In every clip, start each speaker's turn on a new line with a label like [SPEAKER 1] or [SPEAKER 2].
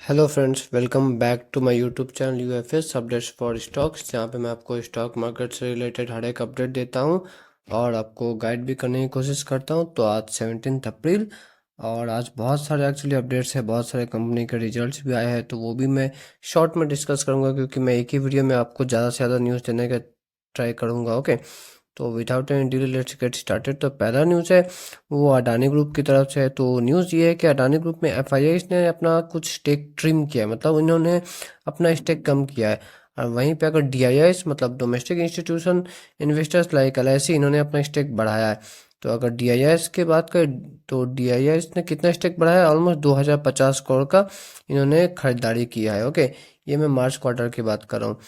[SPEAKER 1] Hello friends, welcome back to my YouTube channel UFS updates for stocks, जहाँ पे मैं आपको स्टॉक मार्केट से रिलेटेड हर एक अपडेट देता हूँ और आपको गाइड भी करने की कोशिश करता हूँ। तो आज 17 अप्रैल और आज बहुत सारे एक्चुअली अपडेट्स है, बहुत सारे कंपनी के रिजल्ट्स भी आए हैं, तो वो भी मैं शॉर्ट में डिस्कस करूँगा क्योंकि मैं एक ही वीडियो में आपको ज़्यादा से ज़्यादा न्यूज़ देने का ट्राई करूँगा। ओके, तो without any delay let's get started. तो पहला न्यूज़ है वो अडानी ग्रुप की तरफ से है। तो न्यूज़ ये है कि अडानी ग्रुप में एफआईआईज ने अपना कुछ स्टेक ट्रिम किया है, मतलब इन्होंने अपना स्टेक कम किया है। और वहीं पे अगर डीआईआईज मतलब domestic institution investors like LIC, इन्होंने अपना स्टेक बढ़ाया है। तो अगर डीआईआईज की बात करें तो डीआईआईज ने कितना स्टेक बढ़ाया है, ऑलमोस्ट 2050 करोड़ का इन्होंने खरीदारी किया है। ओके, ये मैं मार्च क्वार्टर की बात कर रहा हूँ।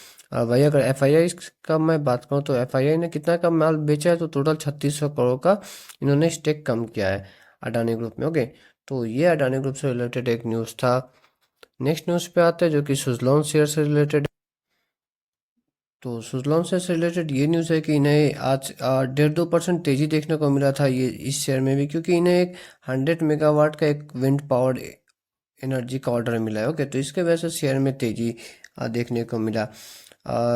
[SPEAKER 1] वही अगर एफ आई आई का मैं बात करूँ तो एफ आई आई ने कितना का माल बेचा है, तो टोटल 3600 करोड़ का इन्होंने स्टेक कम किया है अडानी ग्रुप में। ओके, तो ये अडानी ग्रुप से रिलेटेड एक न्यूज़ था। नेक्स्ट न्यूज़ पे आते हैं जो कि सुजलॉन शेयर से रिलेटेड। तो सुजलॉन शेयर से रिलेटेड ये न्यूज़ है कि इन्हें आज 1.5-2% तेज़ी देखने को मिला था ये इस शेयर में भी, क्योंकि इन्हें एक 100 मेगावाट का एक विंड पावर एनर्जी का ऑर्डर मिला है। ओके, तो इसके वजह से शेयर में तेज़ी देखने को मिला।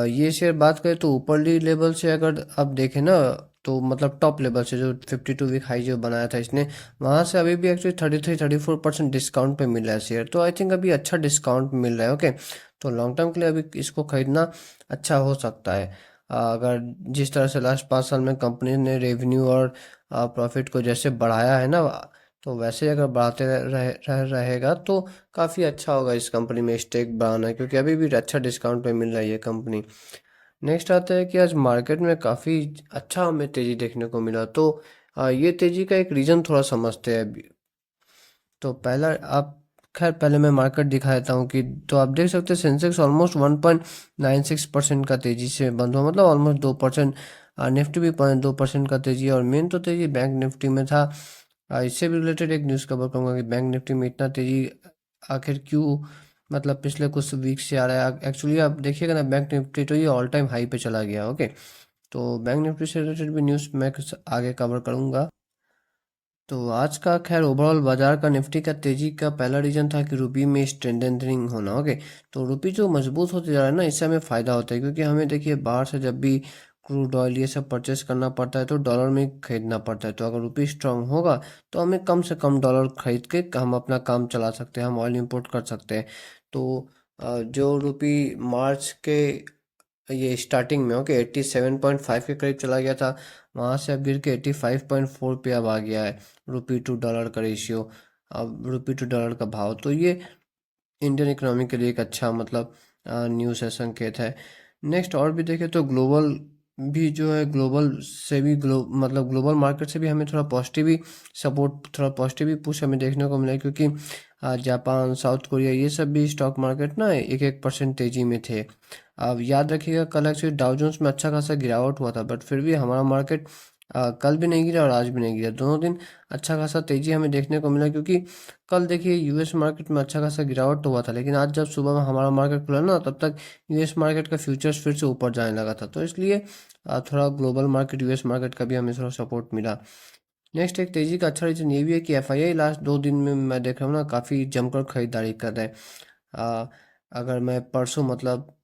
[SPEAKER 1] ये शेयर बात करें तो ऊपरली लेवल से अगर आप देखें ना, तो मतलब टॉप लेवल से जो 52 वीक हाई जो बनाया था इसने, वहाँ से अभी भी एक्चुअली 33-34% डिस्काउंट पे मिल रहा है शेयर। तो आई थिंक अभी अच्छा डिस्काउंट मिल रहा है। ओके, तो लॉन्ग टर्म के लिए अभी इसको खरीदना अच्छा हो सकता है। अगर जिस तरह से लास्ट 5 साल में कंपनी ने रेवेन्यू और प्रॉफिट को जैसे बढ़ाया है ना, तो वैसे अगर बढ़ाते रहेगा तो काफ़ी अच्छा होगा इस कंपनी में स्टेक बढ़ाना, क्योंकि अभी भी अच्छा डिस्काउंट पे मिल रहा है ये कंपनी। नेक्स्ट आता है कि आज मार्केट में काफ़ी अच्छा हमें तेज़ी देखने को मिला। तो ये तेज़ी का एक रीज़न थोड़ा समझते हैं अभी। तो पहला आप खैर पहले मैं मार्केट दिखा देता हूँ कि तो आप देख सकते हैं सेंसेक्स ऑलमोस्ट 1.96% का तेज़ी से बंद हुआ, मतलब ऑलमोस्ट 2%। निफ्टी भी 0.2% का तेज़ी, और मेन तो तेज़ी बैंक निफ्टी में था। इससे भी रिलेटेड एक न्यूज़ कवर करूँगा कि बैंक निफ्टी में इतना तेज़ी आखिर क्यों, मतलब पिछले कुछ वीक से आ रहा है। एक्चुअली आप देखिएगा ना, बैंक निफ्टी तो ये ऑल टाइम हाई पे चला गया। ओके, तो बैंक निफ्टी से रिलेटेड भी न्यूज़ मैं कुछ आगे कवर करूँगा। तो आज का खैर ओवरऑल बाजार का निफ्टी का तेजी का पहला रीजन था कि रुपी में स्ट्रेंथनिंग होना। ओके, तो रुपी जो मजबूत होते जा रहा है ना, इससे हमें फ़ायदा होता है, क्योंकि हमें देखिए बाहर से जब भी क्रूड ऑयल ये सब परचेस करना पड़ता है तो डॉलर में खरीदना पड़ता है। तो अगर रुपी स्ट्रांग होगा तो हमें कम से कम डॉलर खरीद के हम अपना काम चला सकते हैं, हम ऑयल इंपोर्ट कर सकते हैं। तो जो रुपी मार्च के ये स्टार्टिंग में ओके 87.5 के करीब चला गया था, वहाँ से अब गिर के 85.4 पे अब आ गया है रुपी टू डॉलर का रेशियो, अब रुपी टू डॉलर का भाव। तो ये इंडियन इकोनॉमी के लिए एक अच्छा मतलब न्यूज़ है, संकेत है। नेक्स्ट और भी देखें तो ग्लोबल भी जो है, ग्लोबल से भी मतलब ग्लोबल मार्केट से भी हमें थोड़ा पॉजिटिव ही सपोर्ट, थोड़ा पॉजिटिव ही पुश हमें देखने को मिला है, क्योंकि जापान, साउथ कोरिया ये सब भी स्टॉक मार्केट ना 1-1% तेज़ी में थे। अब याद रखिएगा कल एक्चुअली डाउ जोन्स में अच्छा खासा गिरावट हुआ था, बट फिर भी हमारा मार्केट कल भी नहीं गिरा और आज भी नहीं गिरा, दोनों दिन अच्छा खासा तेज़ी हमें देखने को मिला। क्योंकि कल देखिए यूएस मार्केट में अच्छा खासा गिरावट तो हुआ था, लेकिन आज जब सुबह में हमारा मार्केट खुला ना, तब तक यूएस मार्केट का फ्यूचर्स फिर से ऊपर जाने लगा था। तो इसलिए थोड़ा ग्लोबल मार्केट यूएस मार्केट का भी हमें थोड़ा सपोर्ट मिला। नेक्स्ट एक तेज़ी का अच्छा रीज़न ये भी है कि एफआईआई लास्ट 2 दिन में मैं देख रहा हूँ ना, काफ़ी जमकर खरीदारी कर रहे हैं। अ, अगर मैं परसों मतलब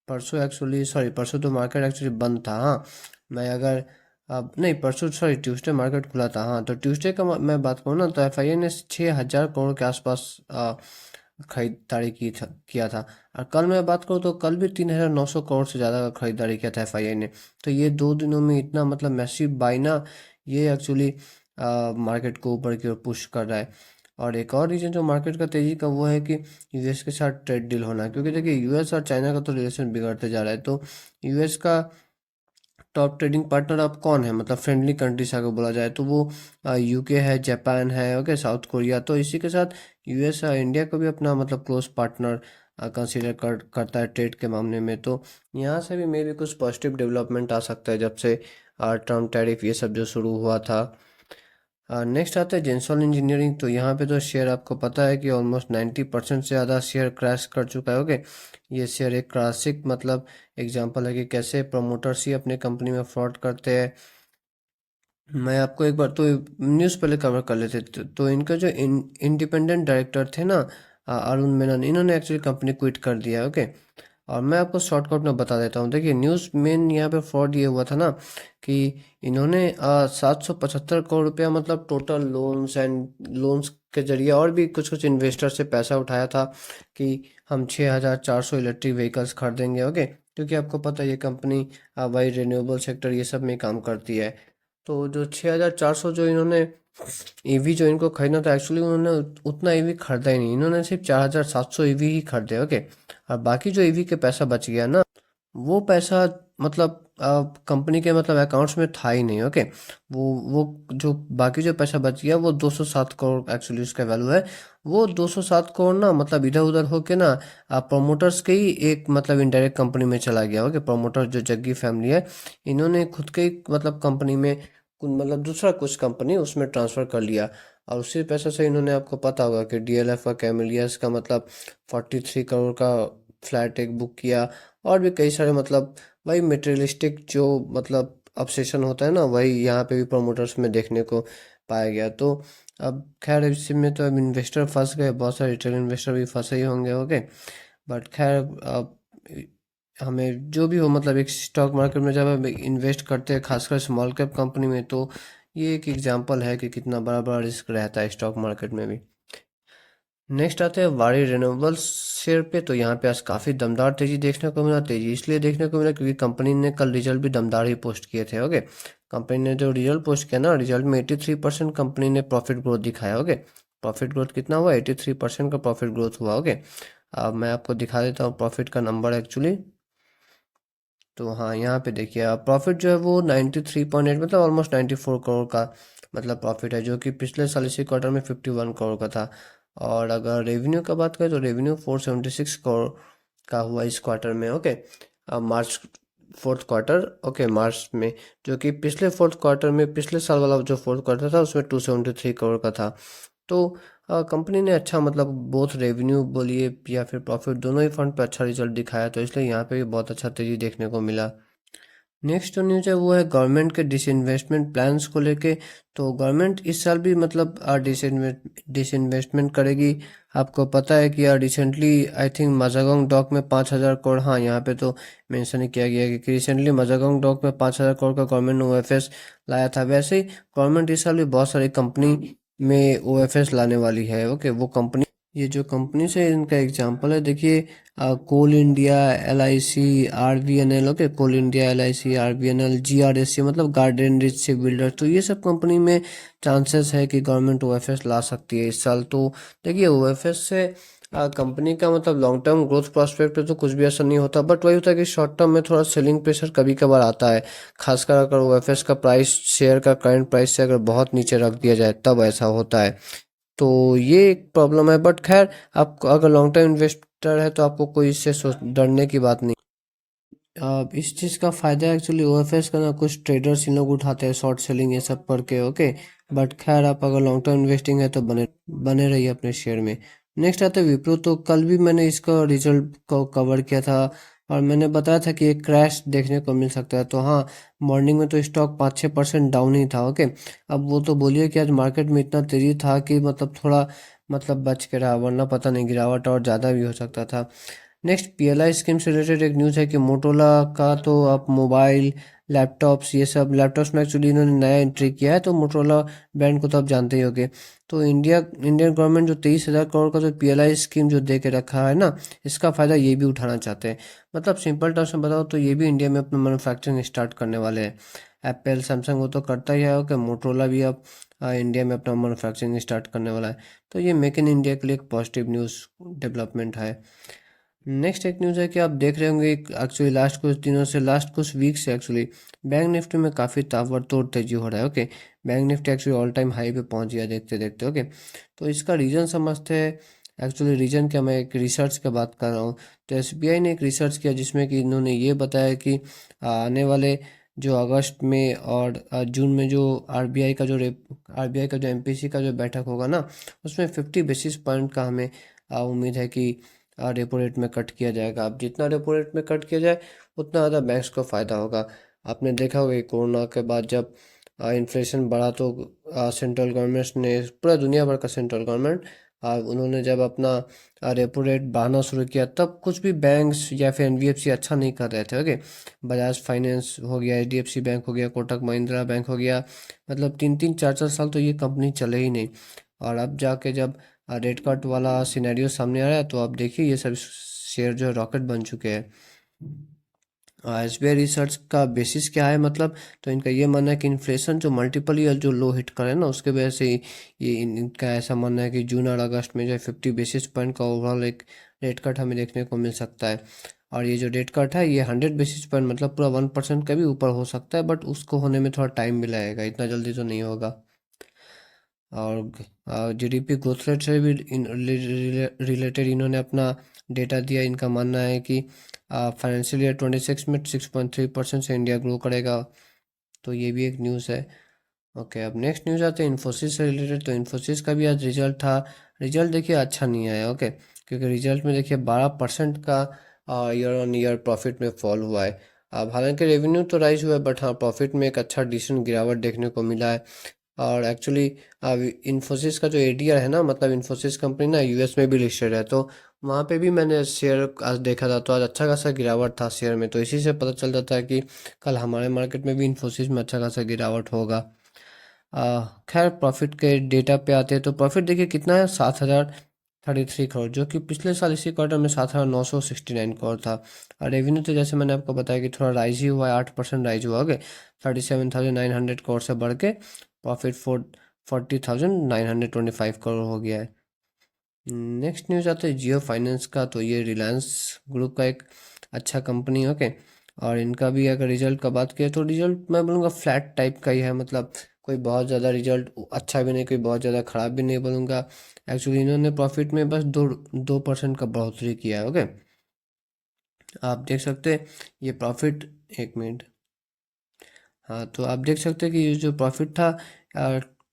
[SPEAKER 1] परसों एक्चुअली सॉरी, परसों तो मार्केट एक्चुअली बंद था। हाँ, मैं अगर अब नहीं, परसों सॉरी ट्यूसडे मार्केट खुला था। हाँ, तो ट्यूसडे का मैं बात करूँ ना, तो एफआईआई ने 6,000 करोड़ के आसपास खरीदारी किया था। और कल मैं बात करूँ तो कल भी 3,900 करोड़ से ज़्यादा का खरीदारी किया था एफआईआई ने। तो ये 2 दिनों में इतना मतलब मैसिव बाई ना, ये एक्चुअली मार्केट को ऊपर की ओर पुश कर रहा है। और एक और रीज़न जो मार्केट का तेज़ी का वो है कि यूएस के साथ ट्रेड डील होना, क्योंकि देखिए यूएस और चाइना का तो रिलेशन बिगड़ते जा रहा है। तो यूएस का टॉप ट्रेडिंग पार्टनर अब कौन है, मतलब फ्रेंडली कंट्रीज अगर बोला जाए तो वो यूके है, जापान है, ओके, साउथ कोरिया। तो इसी के साथ यूएस इंडिया को भी अपना मतलब क्लोज पार्टनर कंसीडर करता है ट्रेड के मामले में। तो यहाँ से भी मे भी कुछ पॉजिटिव डेवलपमेंट आ सकता है जब से ट्रम्प टैरिफ ये सब जो शुरू हुआ था। नेक्स्ट आता है जेंसॉन इंजीनियरिंग। तो यहाँ पे तो शेयर आपको पता है कि ऑलमोस्ट 90% से ज़्यादा शेयर क्रैश कर चुका है। ओके, ये शेयर एक क्लासिक मतलब एग्जांपल है कि कैसे प्रमोटर्स ही अपने कंपनी में फ्रॉड करते हैं। मैं आपको एक बार तो न्यूज़ पहले कवर कर लेते तो इनका जो इंडिपेंडेंट डायरेक्टर थे ना, अरुण मेनन, इन्होंने एक्चुअली कंपनी क्विट कर दिया है। ओके, और मैं आपको शॉर्टकट में बता देता हूँ। देखिए, न्यूज़ मेन यहाँ पे फ्रॉड ये हुआ था ना कि इन्होंने 775 करोड़ रुपया मतलब टोटल लोन्स एंड लोन्स के जरिए और भी कुछ कुछ इन्वेस्टर से पैसा उठाया था कि हम 6400 इलेक्ट्रिक व्हीकल्स खरीदेंगे। ओके, क्योंकि आपको पता है ये कंपनी वही रिन्यूएबल सेक्टर ये सब में काम करती है। तो जो 6400 जो इन्होंने ईवी जो इनको खरीदना था, एक्चुअली उन्होंने उतना ईवी खरीदा ही नहीं, इन्होंने सिर्फ 4700 ईवी ही खरीदे। ओके, और बाकी जो ईवी के पैसा बच गया ना, वो पैसा मतलब कंपनी के मतलब अकाउंट्स में था ही नहीं। ओके, वो जो बाकी जो पैसा बच गया वो 207 करोड़ एक्चुअली उसका वैल्यू है। वो 207 करोड़ ना मतलब इधर उधर होके ना प्रोमोटर्स के ही एक मतलब इनडायरेक्ट कंपनी में चला गया। ओके, प्रोमोटर जो जग्गी फैमिली है, इन्होंने खुद के ही मतलब कंपनी में मतलब दूसरा कुछ कंपनी उसमें ट्रांसफ़र कर लिया। और उसी पैसे से इन्होंने, आपको पता होगा कि डीएलएफ का कैमिलियस का मतलब 43 करोड़ का फ्लैट एक बुक किया। और भी कई सारे मतलब वही मटेरियलिस्टिक जो मतलब ऑब्सेशन होता है ना, वही यहाँ पे भी प्रोमोटर्स में देखने को पाया गया। तो अब खैर इसमें तो अब इन्वेस्टर फंस गए, बहुत सारे रिटेल इन्वेस्टर भी फंसे ही होंगे। ओके, बट खैर अब हमें जो भी हो मतलब एक स्टॉक मार्केट में जब हम इन्वेस्ट करते हैं खासकर स्मॉल कैप कंपनी में, तो ये एक एग्जांपल है कि कितना बड़ा बड़ा रिस्क रहता है स्टॉक मार्केट में भी। नेक्स्ट आते हैं वारी रिन्यूएबल्स शेयर पे। तो यहाँ पे आज काफ़ी दमदार तेजी देखने को मिला। तेजी इसलिए देखने को मिला क्योंकि कंपनी ने कल रिजल्ट भी दमदार ही पोस्ट किए थे। ओके, कंपनी ने जो रिजल्ट पोस्ट किया ना, रिजल्ट में 83% कंपनी ने प्रॉफिट ग्रोथ दिखाया। ओके, प्रॉफिट ग्रोथ कितना हुआ? 83% का प्रॉफिट ग्रोथ हुआ। ओके, अब मैं आपको दिखा देता हूँ प्रॉफिट का नंबर एक्चुअली। तो हाँ, यहाँ पे देखिए प्रॉफिट जो है वो 93.8 मतलब ऑलमोस्ट 94 करोड़ का मतलब प्रॉफिट है, जो कि पिछले साल इसी क्वार्टर में 51 करोड़ का था। और अगर रेवेन्यू का बात करें तो रेवेन्यू 476 करोड़ का हुआ इस क्वार्टर में। ओके, अब March fourth quarter, okay March में, जो कि पिछले फोर्थ क्वार्टर में पिछले साल वाला जो फोर्थ क्वार्टर था उसमें 273 करोड़ का था। तो कंपनी ने अच्छा मतलब बोथ रेवेन्यू बोलिए या फिर प्रॉफिट दोनों ही फ्रंट पे अच्छा रिजल्ट दिखाया, तो इसलिए यहाँ पे भी बहुत अच्छा तेजी देखने को मिला। नेक्स्ट जो न्यूज़ है वो है गवर्नमेंट के डिसइन्वेस्टमेंट प्लान्स को लेके। तो गवर्नमेंट इस साल भी मतलब डिसइन्वेस्टमेंट करेगी। आपको पता है कि यार रिसेंटली आई थिंक मजागोंग डॉक में 5,000 करोड़, हाँ यहाँ पे तो मेंशन ही किया गया है कि रिसेंटली मजागोंग डॉक में 5,000 करोड़ का गवर्नमेंट ने ओएफएस लाया था। वैसे ही गवर्नमेंट इस साल भी बहुत सारी कंपनी में ओएफएस लाने वाली है। ओके, वो कंपनी, ये जो कंपनी से इनका एग्जांपल है देखिए, coal India, L I C, R B N L. Okay, coal India, L I C, R B N L, G R S C मतलब गार्डन रिच से बिल्डर। तो ये सब कंपनी में चांसेस है कि गवर्नमेंट ओ एफ एस ला सकती है इस साल। तो देखिए ओ एफ एस से कंपनी का मतलब लॉन्ग टर्म ग्रोथ प्रोस्पेक्ट पे तो कुछ भी असर नहीं होता, बट वही होता है कि शॉर्ट टर्म में थोड़ा सेलिंग प्रेशर कभी कभार आता है। खासकर अगर ओ एफ एस का प्राइस शेयर का करंट प्राइस से अगर बहुत नीचे रख दिया जाए तब ऐसा होता है। तो ये एक प्रॉब्लम है, बट खैर आप अगर लॉन्ग टर्म इन्वेस्टर है तो आपको कोई इससे डरने की बात नहीं। इस चीज़ का फ़ायदा एक्चुअली ओएफएस का ना कुछ ट्रेडर्स इन लोग उठाते हैं शॉर्ट सेलिंग ये सब करके। ओके, बट खैर आप अगर लॉन्ग टर्म इन्वेस्टिंग है तो बने बने रहिए अपने शेयर में। नेक्स्ट आता है विप्रो। तो कल भी मैंने इसका रिजल्ट को कवर किया था और मैंने बताया था कि एक क्रैश देखने को मिल सकता है। तो हाँ, मॉर्निंग में तो स्टॉक 5-6% डाउन ही था। ओके, अब वो तो बोलिए कि आज मार्केट में इतना तेज़ी था कि मतलब थोड़ा मतलब बच के रहा, वरना पता नहीं गिरावट और ज़्यादा भी हो सकता था। नेक्स्ट पीएलआई स्कीम से रिलेटेड एक न्यूज़ है कि मोटोला का तो आप मोबाइल, लैपटॉप्स, ये सब लैपटॉप्स में एक्चुअली इन्होंने नया एंट्री किया है। तो मोटोला ब्रांड को तो आप जानते ही होंगे। तो इंडियन गवर्नमेंट जो 23,000 करोड़ का जो पीएलआई स्कीम जो दे के रखा है ना, इसका फ़ायदा ये भी उठाना चाहते हैं। मतलब सिंपल टर्म्स में बताओ तो ये भी इंडिया में अपना मैन्युफैक्चरिंग स्टार्ट करने वाले हैं। एप्पल, सैमसंग वो तो करता ही है। ओके, मोटोला भी अब इंडिया में अपना मैन्युफैक्चरिंग स्टार्ट करने वाला है। तो ये मेक इन इंडिया के लिए एक पॉजिटिव न्यूज़ डेवलपमेंट है। नेक्स्ट एक न्यूज़ है कि आप देख रहे होंगे एक्चुअली लास्ट कुछ दिनों से, लास्ट कुछ वीक से एक्चुअली बैंक निफ्टी में काफ़ी ताबड़तोड़ तेजी हो रहा है। Okay, bank Nifty actually all time high पे पहुंच गया देखते देखते। ओके, तो इसका रीज़न समझते हैं। एक्चुअली रीज़न क्या, मैं एक रिसर्च की बात कर रहा हूँ। तो एसबीआई ने एक रिसर्च किया जिसमें कि इन्होंने ये बताया कि आने वाले जो अगस्त में और जून में जो आरबीआई का जो एमपीसी का जो बैठक होगा ना, उसमें 50 बेसिस पॉइंट का हमें उम्मीद है कि रेपो रेट में कट किया जाएगा। अब जितना रेपो रेट में कट किया जाए उतना ज़्यादा बैंक्स को फ़ायदा होगा। आपने देखा होगा कि कोरोना के बाद जब इन्फ्लेशन बढ़ा तो सेंट्रल गवर्नमेंट्स ने, पूरा दुनिया भर का सेंट्रल गवर्नमेंट उन्होंने जब अपना रेपो रेट बढ़ाना शुरू किया तब कुछ भी बैंक्स या फिर एनबीएफसी अच्छा नहीं कर रहे थे। ओके, बजाज फाइनेंस हो गया, एचडीएफसी बैंक हो गया, कोटक महिंद्रा बैंक हो गया, मतलब 3-3 4-4 साल तो ये कंपनी चले ही नहीं। और अब जाके जब रेट कट वाला सिनेरियो सामने आ रहा है तो आप देखिए ये सब शेयर जो है रॉकेट बन चुके हैं। एसबीआई रिसर्च का बेसिस क्या है, मतलब तो इनका ये मानना है कि इन्फ्लेशन जो मल्टीपल ईयर जो लो हिट करे ना उसके वजह से ये इनका ऐसा मानना है कि जून और अगस्त में जो है 50 बेसिस पॉइंट का ओवरऑल एक रेट कट हमें देखने को मिल सकता है। और ये जो रेट कट है ये 100 बेसिस पॉइंट मतलब पूरा 1% का भी ऊपर हो सकता है, बट उसको होने में थोड़ा टाइम भी लगेगा, इतना जल्दी तो नहीं होगा। और जीडीपी ग्रोथ रेट से भी रिलेटेड इन्होंने अपना डेटा दिया। इनका मानना है कि फाइनेंशियल ईयर 26 में 6.3% से इंडिया ग्रो करेगा, तो ये भी एक न्यूज़ है। ओके, अब नेक्स्ट न्यूज़ आते हैं इन्फोसिस से रिलेटेड। तो इन्फोसिस का भी आज रिजल्ट था। रिजल्ट देखिए अच्छा नहीं आया। ओके, क्योंकि रिजल्ट में देखिए 12% का ईयर ऑन ईयर प्रॉफिट में फॉल हुआ है। अब हालांकि रेवेन्यू तो राइज हुआ है, बट हाँ प्रॉफिट में एक अच्छा डिसेंट गिरावट देखने को मिला है। और एक्चुअली इन्फोसिस का जो एडीआर है ना, मतलब इन्फोसिस कंपनी ना यूएस में भी लिस्टेड है, तो वहाँ पे भी मैंने शेयर आज देखा था, तो आज अच्छा खासा गिरावट था शेयर में, तो इसी से पता चल जाता है कि कल हमारे मार्केट में भी इन्फोसिस में अच्छा खासा गिरावट होगा। खैर प्रॉफिट के डेटा पे आते हैं तो प्रॉफिट देखिए कितना है, 7,033 करोड़, जो कि पिछले साल इसी क्वार्टर में 7,969 करोड़ था। और रेवेन्यू तो जैसे मैंने आपको बताया कि थोड़ा राइज ही हुआ है, 8% राइज हुआ है, 37,900 करोड़ से बढ़ के प्रॉफिट 40,925 करोड़ हो गया है। नेक्स्ट न्यूज़ आता है जियो फाइनेंस का। तो ये रिलायंस ग्रुप का एक अच्छा कंपनी है। ओके, और इनका भी अगर रिजल्ट का बात करें तो रिजल्ट मैं बोलूँगा फ्लैट टाइप का ही है, मतलब कोई बहुत ज़्यादा रिजल्ट अच्छा भी नहीं, कोई बहुत ज़्यादा ख़राब भी नहीं बोलूँगा। एक्चुअली इन्होंने प्रॉफिट में बस 2% का बढ़ोतरी किया है। ओके, आप देख सकते हैं ये प्रॉफिट, एक मिनट, हाँ तो आप देख सकते हैं कि ये जो प्रॉफिट था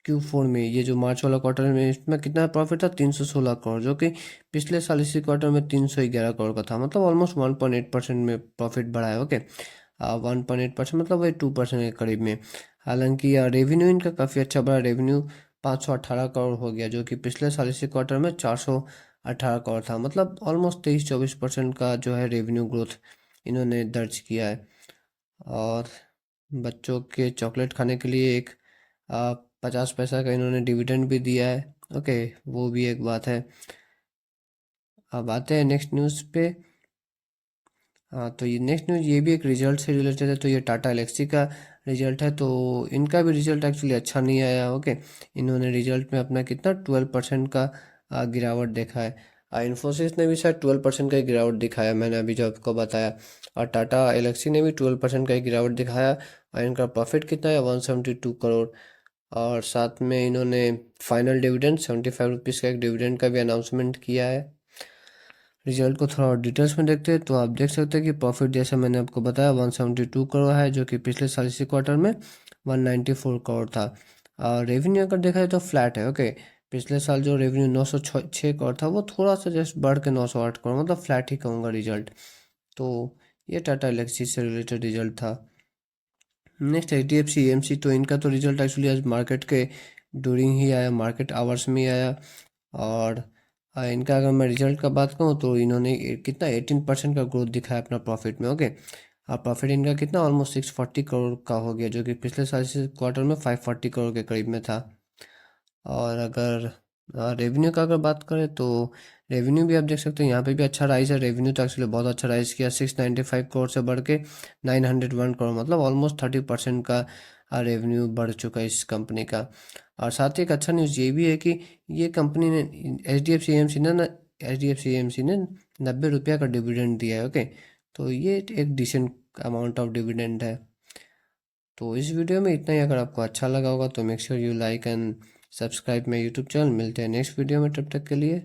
[SPEAKER 1] Q4 में, ये जो मार्च वाला क्वार्टर में, इसमें कितना प्रॉफिट था, 316 करोड़, जो कि पिछले साल इसी क्वार्टर में 311 करोड़ का था, मतलब ऑलमोस्ट 1.8% में प्रॉफिट बढ़ा है। ओके, 1.8% मतलब वही 2% के करीब में। हालांकि रेवेन्यू इनका काफ़ी अच्छा बढ़ा, रेवेन्यू 518 करोड़ हो गया, जो कि पिछले साल इसी क्वार्टर में 418 करोड़ था, मतलब ऑलमोस्ट 23-24% का जो है रेवेन्यू ग्रोथ इन्होंने दर्ज किया है। और बच्चों के चॉकलेट खाने के लिए एक 50 पैसा का इन्होंने डिविडेंड भी दिया है। ओके, वो भी एक बात है। अब आते हैं नेक्स्ट न्यूज़ पे। हाँ तो ये नेक्स्ट न्यूज़ ये भी एक रिजल्ट से रिलेटेड है। तो ये टाटा एलेक्सी का रिजल्ट है, तो इनका भी रिजल्ट एक्चुअली अच्छा नहीं आया। ओके, इन्होंने रिजल्ट में अपना कितना 12% का गिरावट देखा है। इन्फोसिस ने भी शायद 12% का ही गिरावट दिखाया, मैंने अभी जो आपको बताया। और टाटा एलेक्सी ने भी 12% का ही गिरावट दिखाया। और इनका प्रॉफिट कितना है, 172 करोड़। और साथ में इन्होंने फाइनल डिविडेंड 75 रुपीज़ का एक डिविडेंड का भी अनाउंसमेंट किया है। रिजल्ट को थोड़ा और डिटेल्स में देखते हैं तो आप देख सकते हैं कि प्रॉफिट जैसे मैंने आपको बताया 172 करोड़ है, जो कि पिछले साल इसी क्वार्टर में 194 करोड़ था। और रेवेन्यू अगर देखा जाए तो फ्लैट है। ओके, पिछले साल जो रेवेन्यू 906 करोड़ था वो थोड़ा सा जस्ट बढ़ के 908 करोड़, मतलब फ्लैट ही कहूँगा रिजल्ट। तो ये टाटा एलेक्सी से रिलेटेड रिजल्ट था। नेक्स्ट HDFC AMC, तो इनका तो रिजल्ट एक्चुअली आज मार्केट के ड्यूरिंग ही आया, मार्केट आवर्स में ही आया। और इनका अगर मैं रिजल्ट का बात करूँ तो इन्होंने कितना 18% का ग्रोथ दिखाया अपना प्रॉफिट में। ओके, और प्रॉफिट इनका कितना ऑलमोस्ट 640 करोड़ का हो गया, जो कि पिछले साल से क्वार्टर में 540 करोड़ के करीब में था। और अगर रेवेन्यू का अगर बात करें तो रेवेन्यू भी आप देख सकते हैं यहाँ पे भी अच्छा राइज है। रेवेन्यू तो एक्चुअली बहुत अच्छा राइज किया, 695 करोड़ से बढ़ के 901 करोड़, मतलब ऑलमोस्ट 30% का रेवेन्यू बढ़ चुका है इस कंपनी का। और साथ ही एक अच्छा न्यूज़ ये भी है कि ये कंपनी ने H D F C M C ने 90 रुपया का डिविडेंड दिया है। ओके, तो ये एक डिसेंट अमाउंट ऑफ डिविडेंड है। तो इस वीडियो में इतना ही। अगर आपको अच्छा लगा होगा तो make sure you like and subscribe my YouTube channel. मिलते हैं नेक्स्ट वीडियो में, तब तक के लिए